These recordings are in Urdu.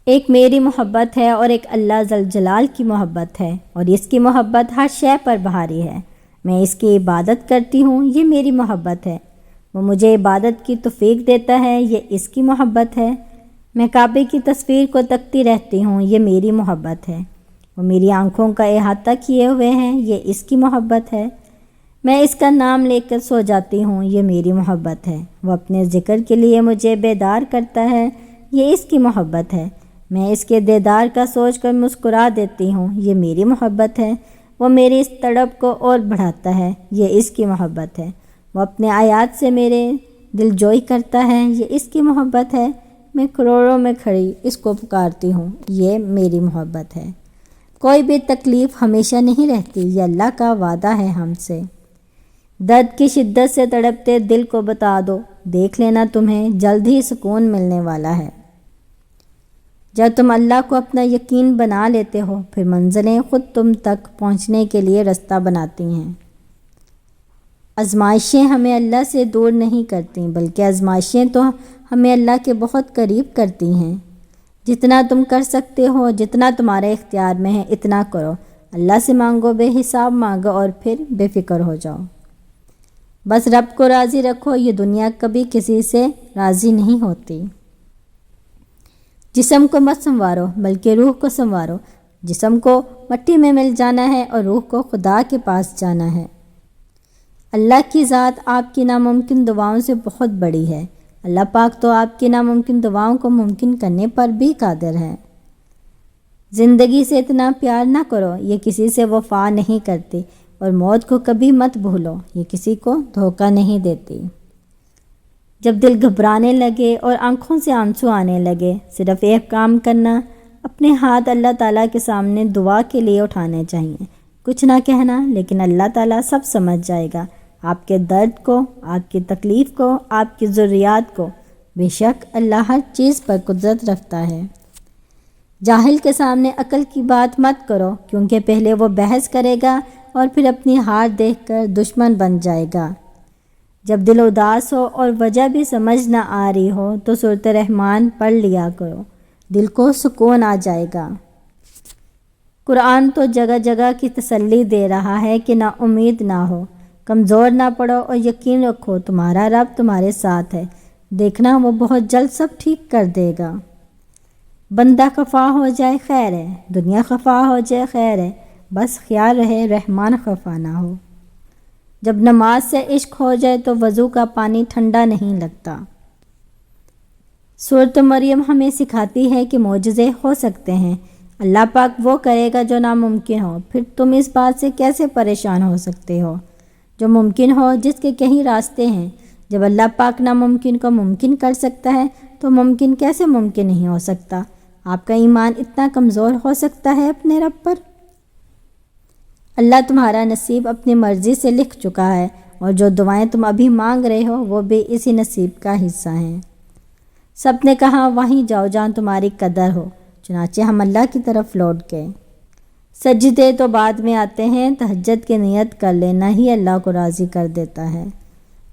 ایک میری محبت ہے اور ایک اللہ ذل جلال کی محبت ہے، اور اس کی محبت ہر شے پر بھاری ہے۔ میں اس کی عبادت کرتی ہوں، یہ میری محبت ہے۔ وہ مجھے عبادت کی توفیق دیتا ہے، یہ اس کی محبت ہے۔ میں کعبے کی تصویر کو تکتی رہتی ہوں، یہ میری محبت ہے۔ وہ میری آنکھوں کا احاطہ کیے ہوئے ہیں، یہ اس کی محبت ہے۔ میں اس کا نام لے کر سو جاتی ہوں، یہ میری محبت ہے۔ وہ اپنے ذکر کے لیے مجھے بیدار کرتا ہے، یہ اس کی محبت ہے۔ میں اس کے دیدار کا سوچ کر مسکرا دیتی ہوں، یہ میری محبت ہے۔ وہ میری اس تڑپ کو اور بڑھاتا ہے، یہ اس کی محبت ہے۔ وہ اپنے آیات سے میرے دل جوئی کرتا ہے، یہ اس کی محبت ہے۔ میں کروڑوں میں کھڑی اس کو پکارتی ہوں، یہ میری محبت ہے۔ کوئی بھی تکلیف ہمیشہ نہیں رہتی، یہ اللہ کا وعدہ ہے ہم سے۔ درد کی شدت سے تڑپتے دل کو بتا دو، دیکھ لینا تمہیں جلد ہی سکون ملنے والا ہے۔ جب تم اللہ کو اپنا یقین بنا لیتے ہو، پھر منزلیں خود تم تک پہنچنے کے لیے رستہ بناتی ہیں۔ آزمائشیں ہمیں اللہ سے دور نہیں کرتی، بلکہ آزمائشیں تو ہمیں اللہ کے بہت قریب کرتی ہیں۔ جتنا تم کر سکتے ہو، جتنا تمہارے اختیار میں ہے، اتنا کرو۔ اللہ سے مانگو، بے حساب مانگو، اور پھر بے فکر ہو جاؤ۔ بس رب کو راضی رکھو، یہ دنیا کبھی کسی سے راضی نہیں ہوتی۔ جسم کو مت سنوارو، بلکہ روح کو سنوارو۔ جسم کو مٹی میں مل جانا ہے اور روح کو خدا کے پاس جانا ہے۔ اللہ کی ذات آپ کی ناممکن دعاؤں سے بہت بڑی ہے۔ اللہ پاک تو آپ کی ناممکن دعاؤں کو ممکن کرنے پر بھی قادر ہے۔ زندگی سے اتنا پیار نہ کرو، یہ کسی سے وفا نہیں کرتی، اور موت کو کبھی مت بھولو، یہ کسی کو دھوکہ نہیں دیتی۔ جب دل گھبرانے لگے اور آنکھوں سے آنسو آنے لگے، صرف ایک کام کرنا، اپنے ہاتھ اللہ تعالیٰ کے سامنے دعا کے لیے اٹھانے چاہیے۔ کچھ نہ کہنا، لیکن اللہ تعالیٰ سب سمجھ جائے گا، آپ کے درد کو، آپ کی تکلیف کو، آپ کی ضروریات کو۔ بے شک اللہ ہر چیز پر قدرت رکھتا ہے۔ جاہل کے سامنے عقل کی بات مت کرو، کیونکہ پہلے وہ بحث کرے گا اور پھر اپنی ہار دیکھ کر دشمن بن جائے گا۔ جب دل اداس ہو اور وجہ بھی سمجھ نہ آ رہی ہو تو سورۃ رحمان پڑھ لیا کرو، دل کو سکون آ جائے گا۔ قرآن تو جگہ جگہ کی تسلی دے رہا ہے کہ نا امید نہ ہو، کمزور نہ پڑو، اور یقین رکھو تمہارا رب تمہارے ساتھ ہے، دیکھنا وہ بہت جلد سب ٹھیک کر دے گا۔ بندہ خفا ہو جائے خیر ہے، دنیا خفا ہو جائے خیر ہے، بس خیال رہے رحمان خفا نہ ہو۔ جب نماز سے عشق ہو جائے تو وضو کا پانی ٹھنڈا نہیں لگتا۔ سورۃ مریم ہمیں سکھاتی ہے کہ معجزے ہو سکتے ہیں، اللہ پاک وہ کرے گا جو ناممکن ہو، پھر تم اس بات سے کیسے پریشان ہو سکتے ہو جو ممکن ہو، جس کے کئی راستے ہیں۔ جب اللہ پاک ناممکن کو ممکن کر سکتا ہے تو ممکن کیسے ممکن نہیں ہو سکتا؟ آپ کا ایمان اتنا کمزور ہو سکتا ہے اپنے رب پر؟ اللہ تمہارا نصیب اپنی مرضی سے لکھ چکا ہے، اور جو دعائیں تم ابھی مانگ رہے ہو وہ بھی اسی نصیب کا حصہ ہیں۔ سب نے کہا وہیں جاؤ جہاں تمہاری قدر ہو، چنانچہ ہم اللہ کی طرف لوٹ گئے۔ سجدے تو بعد میں آتے ہیں، تہجد کی نیت کر لینا ہی اللہ کو راضی کر دیتا ہے۔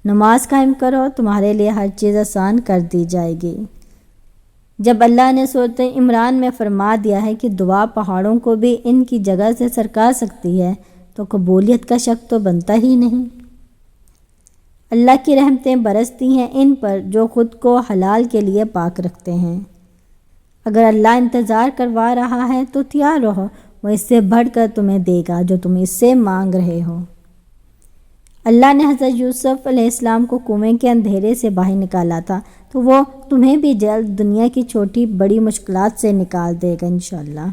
نماز قائم کرو، تمہارے لیے ہر چیز آسان کر دی جائے گی۔ جب اللہ نے سورۃ عمران میں فرما دیا ہے کہ دعا پہاڑوں کو بھی ان کی جگہ سے سرکا سکتی ہے، تو قبولیت کا شک تو بنتا ہی نہیں۔ اللہ کی رحمتیں برستی ہیں ان پر جو خود کو حلال کے لیے پاک رکھتے ہیں۔ اگر اللہ انتظار کروا رہا ہے تو تیار رہو، وہ اس سے بڑھ کر تمہیں دے گا جو تم اس سے مانگ رہے ہو۔ اللہ نے حضرت یوسف علیہ السلام کو کنویں کے اندھیرے سے باہر نکالا تھا، تو وہ تمہیں بھی جلد دنیا کی چھوٹی بڑی مشکلات سے نکال دے گا انشاءاللہ۔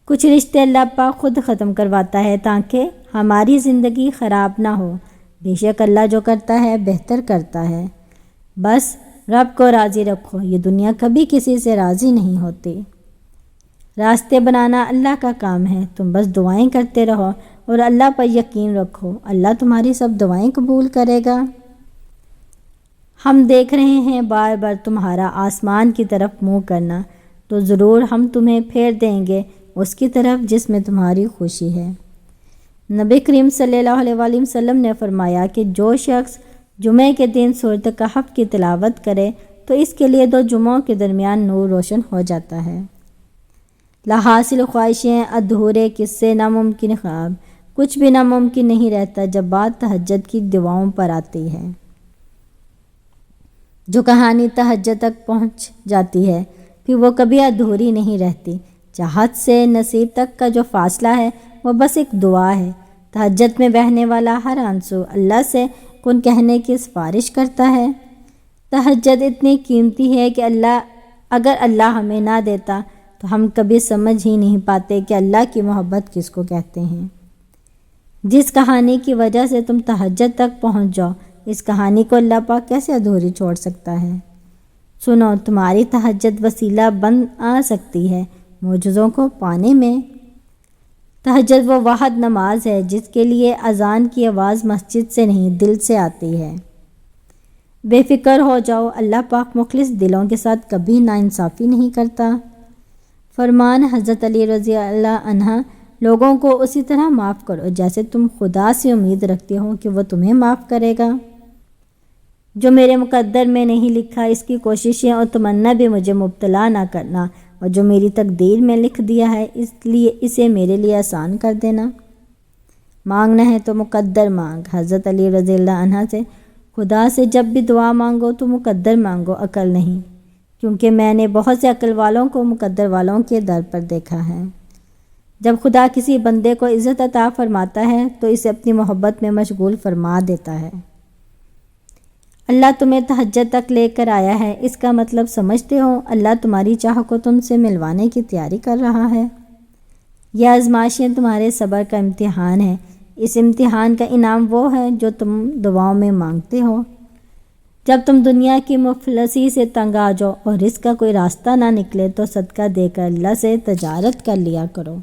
کچھ رشتے اللہ پاک خود ختم کرواتا ہے تاکہ ہماری زندگی خراب نہ ہو۔ بے شک اللہ جو کرتا ہے بہتر کرتا ہے۔ بس رب کو راضی رکھو، یہ دنیا کبھی کسی سے راضی نہیں ہوتی۔ راستے بنانا اللہ کا کام ہے، تم بس دعائیں کرتے رہو اور اللہ پر یقین رکھو، اللہ تمہاری سب دعائیں قبول کرے گا۔ ہم دیکھ رہے ہیں بار بار تمہارا آسمان کی طرف منہ کرنا، تو ضرور ہم تمہیں پھیر دیں گے اس کی طرف جس میں تمہاری خوشی ہے۔ نبی کریم صلی اللہ علیہ وآلہ وسلم نے فرمایا کہ جو شخص جمعے کے دن سورۃ کہف کی تلاوت کرے تو اس کے لیے 2 جمعوں کے درمیان نور روشن ہو جاتا ہے۔ لا حاصل خواہشیں، ادھورے قصے، ناممکن خواب، کچھ بھی ناممکن نہیں رہتا جب بات تہجد کی دعاؤں پر آتی ہے۔ جو کہانی تہجد تک پہنچ جاتی ہے پھر وہ کبھی ادھوری نہیں رہتی۔ چاہت سے نصیب تک کا جو فاصلہ ہے وہ بس ایک دعا ہے۔ تہجد میں بہنے والا ہر آنسو اللہ سے کن کہنے کی سفارش کرتا ہے۔ تہجد اتنی قیمتی ہے کہ اگر اللہ ہمیں نہ دیتا تو ہم کبھی سمجھ ہی نہیں پاتے کہ اللہ کی محبت کس کو کہتے ہیں۔ جس کہانی کی وجہ سے تم تہجد تک پہنچ جاؤ، اس کہانی کو اللہ پاک کیسے ادھوری چھوڑ سکتا ہے؟ سنو، تمہاری تہجد وسیلہ بن آ سکتی ہے معجزوں کو پانے میں۔ تہجد وہ واحد نماز ہے جس کے لیے اذان کی آواز مسجد سے نہیں دل سے آتی ہے۔ بے فکر ہو جاؤ، اللہ پاک مخلص دلوں کے ساتھ کبھی ناانصافی نہیں کرتا۔ فرمان حضرت علی رضی اللہ عنہ، لوگوں کو اسی طرح معاف کرو جیسے تم خدا سے امید رکھتے ہو کہ وہ تمہیں معاف کرے گا۔ جو میرے مقدر میں نہیں لکھا اس کی کوششیں اور تمنا بھی مجھے مبتلا نہ کرنا، اور جو میری تقدیر میں لکھ دیا ہے اس لیے اسے میرے لیے آسان کر دینا۔ مانگنا ہے تو مقدر مانگ۔ حضرت علی رضی اللہ عنہ سے، خدا سے جب بھی دعا مانگو تو مقدر مانگو، عقل نہیں، کیونکہ میں نے بہت سے عقل والوں کو مقدر والوں کے در پر دیکھا ہے۔ جب خدا کسی بندے کو عزت عطا فرماتا ہے تو اسے اپنی محبت میں مشغول فرما دیتا ہے۔ اللہ تمہیں تہجد تک لے کر آیا ہے، اس کا مطلب سمجھتے ہو؟ اللہ تمہاری چاہ کو تم سے ملوانے کی تیاری کر رہا ہے۔ یہ آزمائشیں تمہارے صبر کا امتحان ہے۔ اس امتحان کا انعام وہ ہے جو تم دعاؤں میں مانگتے ہو۔ جب تم دنیا کی مفلسی سے تنگ آ جاؤ اور رزق کا کوئی راستہ نہ نکلے تو صدقہ دے کر اللہ سے تجارت کر لیا کرو۔